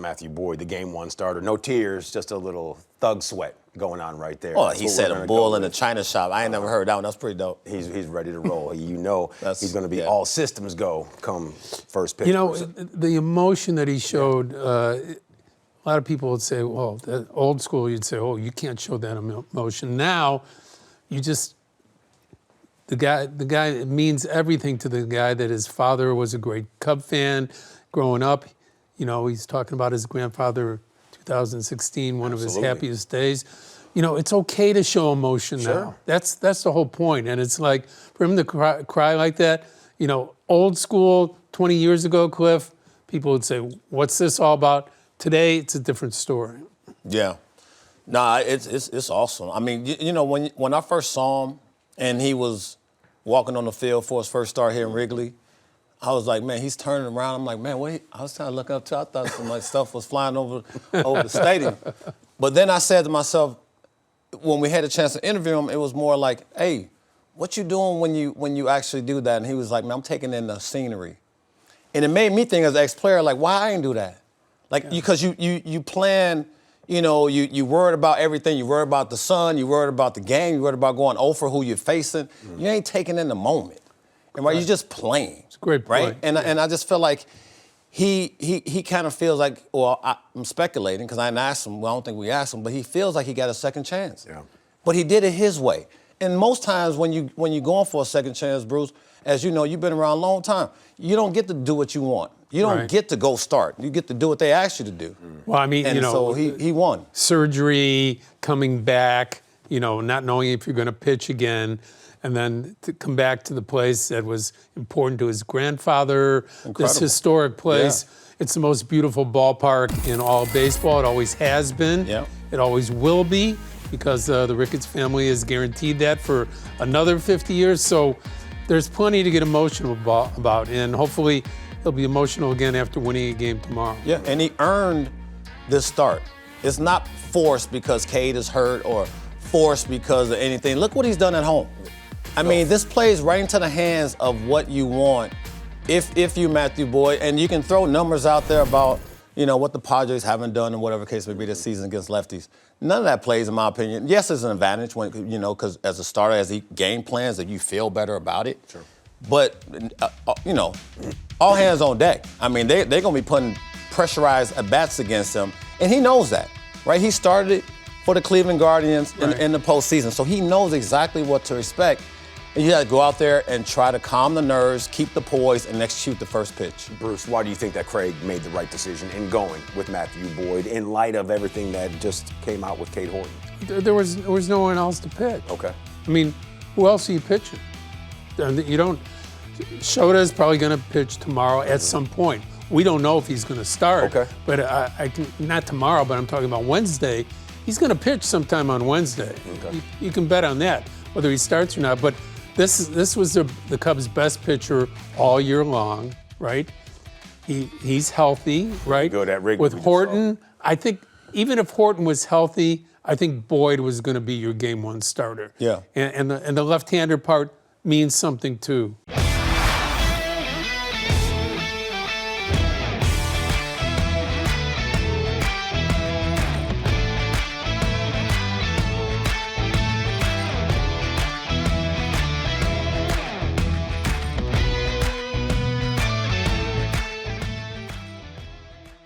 Matthew Boyd, the game one starter. No tears, just a little thug sweat going on right there. Oh, he said a bull in a china shop. I ain't never heard that one. That's pretty dope. He's ready to roll. You know he's going to be all systems go come first pitch. You know, the emotion that he showed, a lot of people would say, well, that old school, you'd say, oh, you can't show that emotion. Now, you just, the guy, it means everything to the guy that his father was a great Cub fan growing up. You know, he's talking about his grandfather, 2016, one of his happiest days. You know, it's okay to show emotion now. That's the whole point. And it's like, for him to cry like that, you know, old school, 20 years ago, Cliff, people would say, what's this all about? Today, it's a different story. Yeah. Nah, it's awesome. I mean, you know, when I first saw him and he was walking on the field for his first start here in Wrigley, I was like, man, he's turning around. I'm like, man, wait. I was trying to look up too. I thought some like stuff was flying over the stadium. But then I said to myself, when we had a chance to interview him, it was more like, hey, what you doing when you actually do that? And he was like, man, I'm taking in the scenery. And it made me think as an ex-player, like, why I ain't do that? Like, because you plan, you know, you worried about everything. You worried about the sun. You worried about the game. You worried about going over who you're facing. You ain't taking in the moment. And right, you're just playing. It's a great point. Right? And I just feel like he kind of feels like, well, I'm speculating because I didn't ask him. Well, I don't think we asked him, but he feels like he got a second chance. Yeah. But he did it his way. And most times when you're going for a second chance, Bruce, as you know, you've been around a long time, you don't get to do what you want. You don't get to go start. You get to do what they ask you to do. Well, I mean, and you know, so he won. Surgery, coming back, you know, not knowing if you're going to pitch again, and then to come back to the place that was important to his grandfather, this historic place. Yeah. It's the most beautiful ballpark in all of baseball. It always has been. Yeah. It always will be, because the Ricketts family has guaranteed that for another 50 years. So there's plenty to get emotional about, and hopefully he'll be emotional again after winning a game tomorrow. Yeah, and he earned this start. It's not forced because Cade is hurt or forced because of anything. Look what he's done at home. I mean, this plays right into the hands of what you want if you Matthew Boyd, and you can throw numbers out there about, you know, what the Padres haven't done and whatever case may be this season against lefties. None of that plays, in my opinion. Yes, it's an advantage when, you know, because as a starter, as he game plans, that you feel better about it. Sure. But, you know, all hands on deck. I mean, they're going to be putting pressurized at-bats against him, and he knows that, right? He started it for the Cleveland Guardians in the postseason, so he knows exactly what to expect. And you got to go out there and try to calm the nerves, keep the poise, and execute the first pitch. Bruce, why do you think that Craig made the right decision in going with Matthew Boyd in light of everything that just came out with Cade Horton? There was no one else to pitch. Okay. I mean, who else are you pitching? You don't. Shota's probably going to pitch tomorrow at some point. We don't know if he's going to start. Okay. But I can, not tomorrow, but I'm talking about Wednesday. He's going to pitch sometime on Wednesday. Okay. You can bet on that, whether he starts or not. But this was the Cubs' best pitcher all year long, right? He's healthy, right? Good at Wrigley. With Horton, I think even if Horton was healthy, I think Boyd was going to be your game one starter. Yeah. And the left-hander part means something too.